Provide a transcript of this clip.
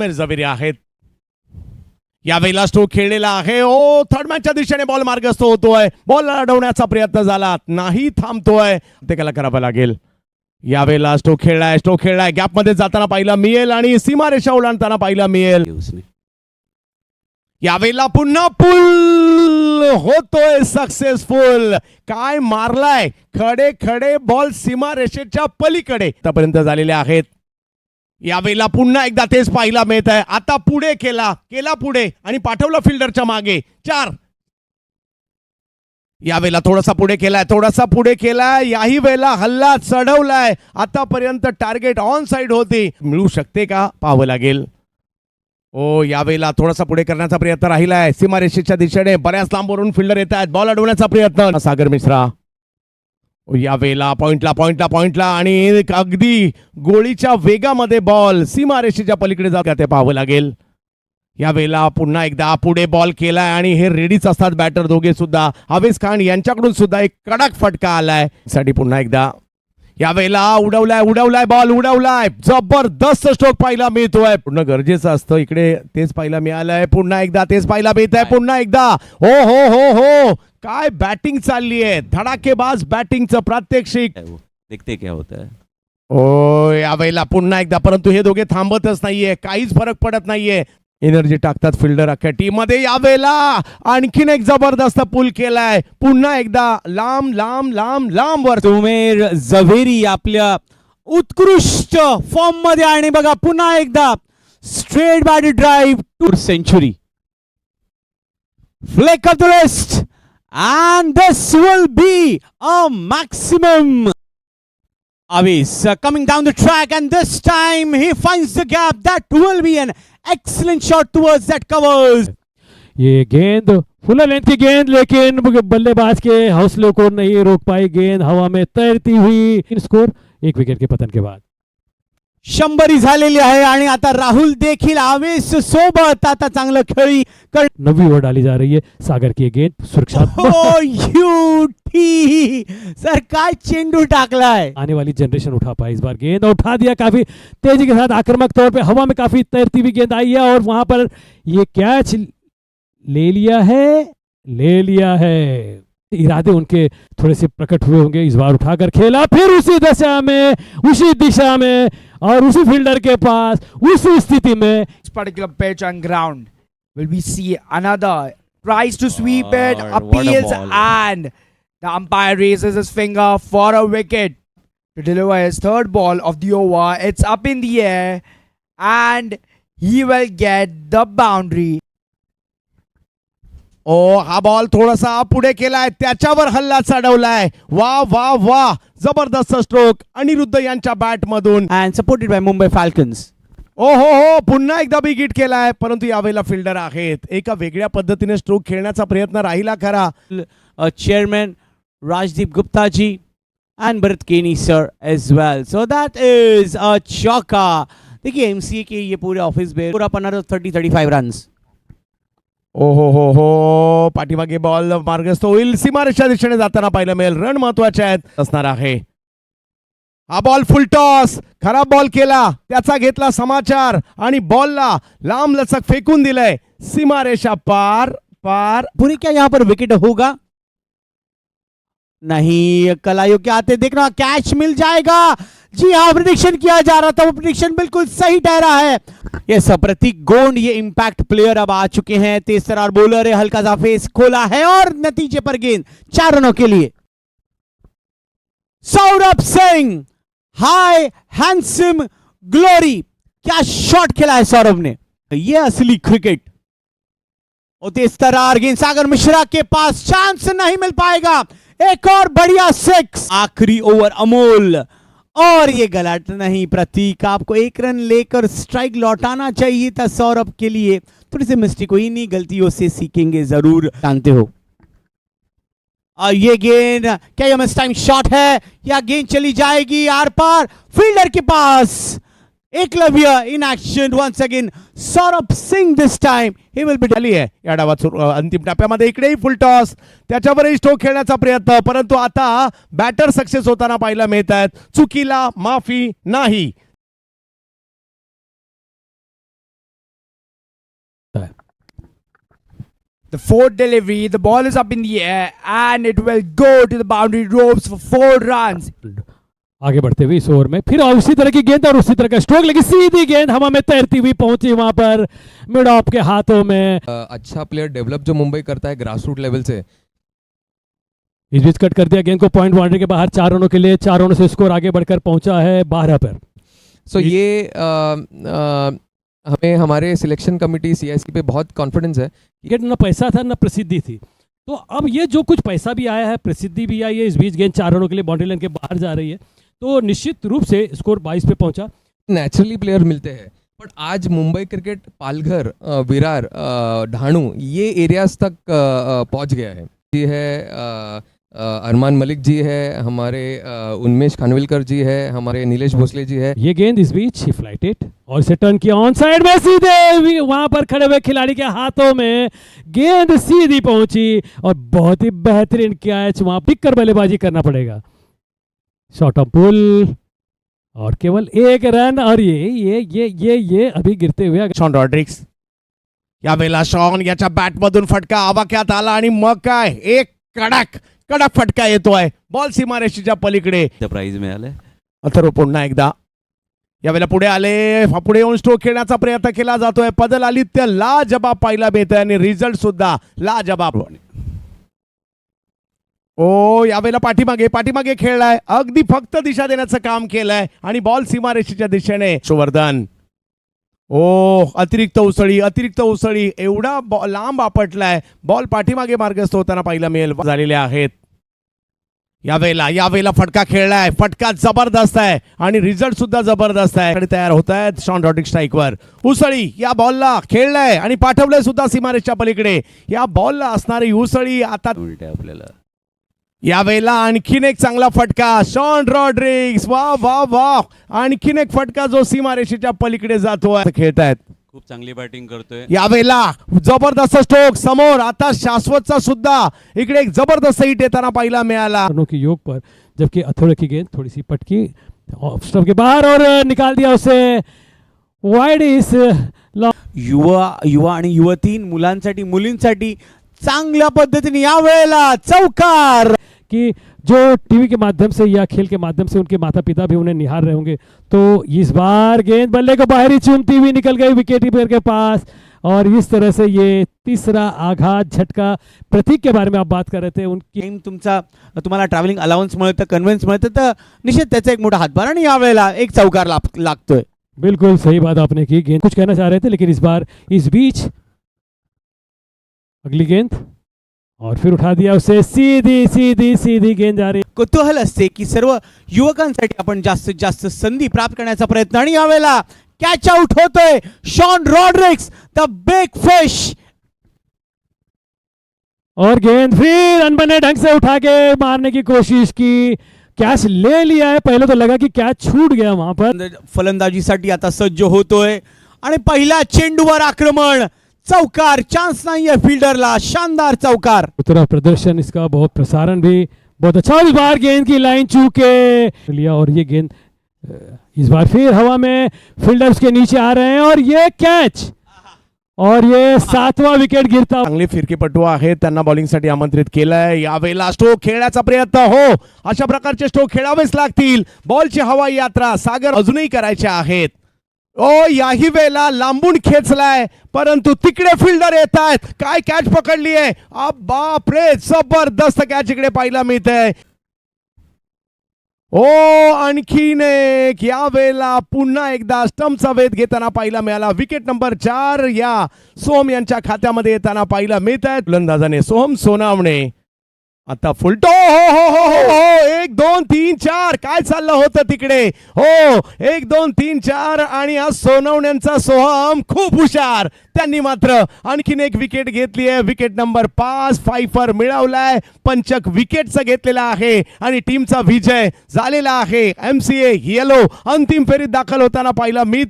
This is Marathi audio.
मिर्झाविरी आहेत. यावेळेला स्ट्रोक खेळलेला आहे. ओ थर्ड मॅचच्या दिशेने बॉल मार्गस्थ होतोय. बॉल अडवण्याचा प्रयत्न झाला, नाही थांबतोय, ते त्याला करावं लागेल. यावेळेला स्ट्रोक खेळलाय गॅप मध्ये जाताना पाहिला मिळेल आणि सीमारेषा ओलांडताना पाहिला मिळेल. यावेळेला पुन्हा पुल होतोय सक्सेसफुल. काय मारलाय, खडे खडे बॉल सीमारेषेच्या पलीकडे आतापर्यंत झालेले आहेत. यावेळेला पुन्हा एकदा तेच पाहायला मिळत आहे. आता पुढे केला पुढे आणि पाठवलं फिल्डरच्या मागे. 4 यावेळेला थोडासा पुढे केलाय. याही वेळेला हल्ला चढवलाय. आतापर्यंत टार्गेट ऑन साइड होती, मिळू शकते का पाहावं लागेल. ओ यावेळेला थोडासा पुढे करण्याचा प्रयत्न राहिलाय. सीमारेषेच्या दिशेने बऱ्याच लांबवरून फिल्डर येत आहेत. बॉल अडवण्याचा प्रयत्न सागर मिश्रा. यावेळेला पॉइंटला आणि अगदी गोळीच्या वेगामध्ये बॉल सीमारेषेच्या पलीकडे जात ते पाहावं लागेल. यावेळेला पुन्हा एकदा पुढे बॉल केलाय आणि हे रेडीच असतात बॅटर दोघे सुद्धा. हाफिज खान यांच्याकडून सुद्धा एक कडक फटका आलाय साठी पुन्हा एकदा. यावेळेला उडवलाय बॉल जबरदस्त स्ट्रोक पाहायला मिळतोय. पूर्ण गरजेचं असतं इकडे, तेच पाहायला मिळालंय. पुन्हा एकदा तेच पाहायला मिळत आहे. पुन्हा एकदा हो काय बॅटिंग चालली आहे. धडाकेबाज बॅटिंगचं प्रात्यक्षिक. देखते क्या होता है. ओ यावेळेला पुन्हा एकदा, परंतु हे दोघे थांबतच नाहीये, काहीच फरक पडत नाहीये. एनर्जी टाकतात फिल्डर अख्ख्या टीम मध्ये. यावेळेला आणखीन एक जबरदस्त पुल केलाय. पुन्हा एकदा लांब वर. उमेर झवेरी आपल्या उत्कृष्ट फॉर्म मध्ये आणि बघा पुन्हा एकदा straight body drive to century. Flick off the list and this will be a maximum. Avis coming down the track and this time he finds the gap. That will be an excellent shot towards that covers. ये गेंद फुल लेंथ की गेंद, लेकिन बल्लेबाज के हौसले को नहीं रोक पाई. गेंद हवा में तैरती हुई. स्कोर 1 विकेट के पतन के बाद 100 झालेली आहे आणि आता राहुल देखील आवेश सोबत आता चांगलं खेळी. 9वीं ओवर डाली जा रही है. सागर की गेंद सुरक्षा. सर काय चेंडू टाकलाय. आने वाली जनरेशन उठा पाई इस बार. गेंद उठा दिया, काफी तेजी के साथ आक्रामक तौर पे हवा में काफी तैरती हुई गेंद आई है और वहां पर ये कैच ले लिया है. इरादे उनके थोड़े से प्रकट हुए होंगे. इस बार उठाकर खेला, फिर उसी दिशा में और उसी फील्डर के पास उसी स्थिति में. This particular pitch and ground will we see another tries to sweep it, appeals, and the umpire raises his finger for a wicket to deliver his third ball of the over. It's up in the air and he will get the boundary. ओ हा बॉल थोडासा पुढे केलाय, त्याच्यावर हल्ला चढवलाय. वा जबरदस्त स्ट्रोक अनिरुद्ध यांच्या बॅट मधून and supported by Mumbai Falcons. हो पुन्हा एकदा बिगिट केलाय, परंतु यावेळेला फिल्डर आहेत. एका वेगळ्या पद्धतीने स्ट्रोक खेळण्याचा प्रयत्न राहिला खरा. Chairman Rajdeep Gupta ji and Bharat Keni sir as well. So that is a chauka. देखिए MCA के ये पूरे ऑफिस में पूरा 30-35 रन्स. हो पाठीमागे बॉल मार्गस्थ होईल. सीमारेषा दिशेने जाताना पाहायला मिळेल. रन महत्वाचे आहेत असणार आहे. हा बॉल फुल टॉस, खराब बॉल केला, त्याचा घेतला समाचार आणि बॉलला लांब लचक फेकून दिलंय. सीमारेषा पार. पूरी क्या यहाँ पर विकेट होगा? नहीं, कलायोग के आते देखना कैच मिल जाएगा. जी हाँ, प्रेडिक्शन किया जा रहा था, वो प्रेडिक्शन बिल्कुल सही ठहरा है. ये प्रतीक गोंड ये इंपैक्ट प्लेयर अब आ चुके हैं. तेज तरार बॉलर है, हल्का सा फेस खोला है और नतीजे पर गेंद 4 रनों के लिए. सौरभ सिंह, हाई हैंडसम ग्लोरी. क्या शॉट खेला है सौरभ ने. ये असली क्रिकेट. और तेज तरार गेंद सागर मिश्रा के पास, चांस नहीं मिल पाएगा. एक और बढ़िया 6. आखिरी ओवर अमोल और ये गलत नहीं. प्रतीक, आपको 1 रन लेकर स्ट्राइक लौटाना चाहिए था सौरभ के लिए. थोड़ी सी मिस्टेक हुई, नहीं गलतियों से सीखेंगे जरूर, जानते हो. और ये गेंद क्या ये मिस टाइम शॉट है या गेंद चली जाएगी आर पार फील्डर के पास. Eklavya in action once again. Saurabh Singh this time he will be झाली आहे या डावात. अंतिम टप्प्यामध्ये इकडेही फुल टॉस, त्याच्यावरही स्ट्रोक खेळण्याचा प्रयत्न, परंतु आता बॅटर सक्सेस होताना पाहायला मिळत आहेत. चुकीला माफी नाही. The fourth delivery, the ball is up in the air and it will go to the boundary ropes for 4 runs. आगे बढ़ते हुए इस ओवर में फिर और उसी तरह की गेंद और उसी तरह का स्ट्रोक, लेकिन सीधी गेंद हवा में तैरती हुई पहुंची वहां पर मिड ऑफ के हाथों में। अच्छा प्लेयर डेवलप जो मुंबई करता है ग्रास रूट लेवल से, इस बीच कट कर दिया गेंद को पॉइंट बाउंड्री के बाहर 4 रनों के लिए। 4 रनों से स्कोर आगे बढ़कर पहुंचा है 12 पर। सो ये हमें हमारे सिलेक्शन कमेटी CIC पे बहुत कॉन्फिडेंस है। क्रिकेट न पैसा था न प्रसिद्धि थी, तो अब ये जो कुछ पैसा भी आया है, प्रसिद्धि भी आई है, इस बीच गेंद 4 रनों के लिए बाउंड्री लाइन के बाहर जा रही है, तो निश्चित रूप से स्कोर 22 पे पहुंचा। नेचुरली प्लेयर मिलते हैं, बट आज मुंबई क्रिकेट पालघर, विरार, ढाणू ये एरियाज तक पहुंच गया है। जी है अरमान मलिक जी है, हमारे उन्मेश खानविलकर जी है, हमारे नीलेश भोसले जी है। ये गेंद इस बीच ही फ्लाइटेड और इसे टर्न किया ऑन साइड में, सीधे वहां पर खड़े हुए खिलाड़ी के हाथों में गेंद सीधी पहुंची और बहुत ही बेहतरीन कैच। वहां टिक कर बल्लेबाजी करना पड़ेगा। शॉट ऑफ पुल और केवल 1 रन और ये अभी गिरते हुए शॉन रॉड्रिक्स, यावेळेला शॉन याच्या बॅटमधून फटका आवाक्यात आला आणि मग काय एक कडक फटका येतोय, बॉल सीमारेषेच्या पलीकडे। प्राइज मिळाले। अथर्व पुन्हा एकदा यावेळेला पुढे आले, पुढे येऊन स्ट्रोक खेळण्याचा प्रयत्न केला जातोय। पदल आदित्य लाजबाब पाहायला मिळतोय आणि रिझल्ट सुद्धा लाजबाब। ओ यावेळेला पाठीमागे खेळलाय, अगदी फक्त दिशा देण्याचं काम केलंय आणि बॉल सीमारेषेच्या दिशेने सुवर्धन। ओ अतिरिक्त उसळी एवढा लांब आपटलाय, बॉल पाठीमागे मार्गस्थ होताना पाहायला मिळेल झालेले आहेत। यावेळेला फटका खेळलाय, फटका जबरदस्त आहे आणि रिझल्ट सुद्धा जबरदस्त आहे। तयार होत आहेत शॉन रॉड्रिक्स स्ट्राईकवर। उसळी या बॉलला खेळलाय आणि पाठवलंय सुद्धा सीमारेषेच्या पलीकडे। या बॉलला असणारी उसळी आता उलटे आपल्याला यावेळेला आणखीन एक चांगला फटका शॉन रॉड्रिक्स, वा आणखीन एक फटका जो सीमारेषेच्या पलीकडे जातोय। खेळतायत, खूप चांगली बॅटिंग करतोय। यावेळेला जबरदस्त स्ट्रोक समोर, आता शाश्वतचा सुद्धा इकडे एक जबरदस्त हिट येताना पाहायला मिळाला। रनों की योग पर, जबकि अथोड़े की गेंद थोड़ी सी पटकी ऑफ स्टंप के बाहर और निकाल दिया उसे वाइड। इस युवा आणि युवती मुलांसाठी मुलींसाठी चांगल्या पद्धतीने यावेळेला चौकार कि जो टीवी के माध्यम से या खेल के माध्यम से उनके माता पिता भी उन्हें निहार रहे होंगे, तो इस बार गेंद बल्ले को बाहरी चूमती हुई निकल गई विकेट कीपर के पास और इस तरह से ये तीसरा आघात झटका। प्रतीक के बारे में आप बात कर रहे थे, उनकी तुम्हाला ट्रॅव्हलिंग अलाउन्स मिळतं, कन्व्हेन्स मिळतं, तर निश्चित त्याचा एक मोठा हातभार आणि यावेळेला एक चौकार लागतोय। बिल्कुल सही बात आपने की। गेंद कुछ कहना चाह रहे थे, लेकिन इस बार इस बीच अगली गेंद और फिर उठा दिया उसे, सीधी गेंद जा रही। कुतूहल असते की सर्व युवकांसाठी आपण जास्तीत जास्त संधी प्राप्त करण्याचा प्रयत्न आणि यावेळेला कॅच आउट होतोय Shaun Rodrigues, the big fish. और गेंद फिर अनबने ढंग से उठा के मारने की कोशिश की, कैच ले लिया है। पहले तो लगा कि कैच छूट गया वहां पर। फलंदाजीसाठी आता सज्ज होतोय आणि पहिल्या चेंडूवर आक्रमण, चौकार, चांस नहीं है फील्डरला, शानदार चौकार। उतरा प्रदर्शन इसका, बहुत प्रसारण भी बहुत अच्छा। इस बार गेंद की लाइन चूके लिया और ये गेंद इस बार फिर हवा में फील्डर्स के नीचे आ रहे हैं और ये कैच और ये 7वां विकेट गिरता। चांगले फिरकीपटू आहेत, त्यांना बॉलिंगसाठी आमंत्रित केलंय। यावेळेला स्ट्रोक खेळण्याचा प्रयत्न, हो अशा प्रकारचे स्ट्रोक खेळावेच लागतील। बॉलची हवाई यात्रा सागर अजूनही करायच्या आहेत। ओ याही वेळेला लांबून खेचलाय, परंतु तिकडे फिल्डर येत आहेत। काय कॅच पकडली आहे, बाप रे, जबरदस्त कॅच इकडे पाहायला मिळतंय। ओ आणखीन एक, या वेळेला पुन्हा एकदा स्टंपचा वेध घेताना पाहायला मिळाला। विकेट नंबर 4 या सोहम यांच्या खात्यामध्ये येताना पाहायला मिळत आहे। फलंदाजाने सोहम सोनावणे आता फुलटो, हो 1 2 3 4 काय चाललं होतं तिकडे, हो 1 2 3 4 आणि हा सोनवण्यांचा सोहम खूप हुशार, त्यांनी मात्र आणखीन एक विकेट घेतली आहे। विकेट नंबर 5 फायफर मिळवलाय, पंचक विकेटचा घेतलेला आहे आणि टीमचा विजय झालेला आहे। MCA येलो अंतिम फेरीत दाखल होताना पाहिला मी।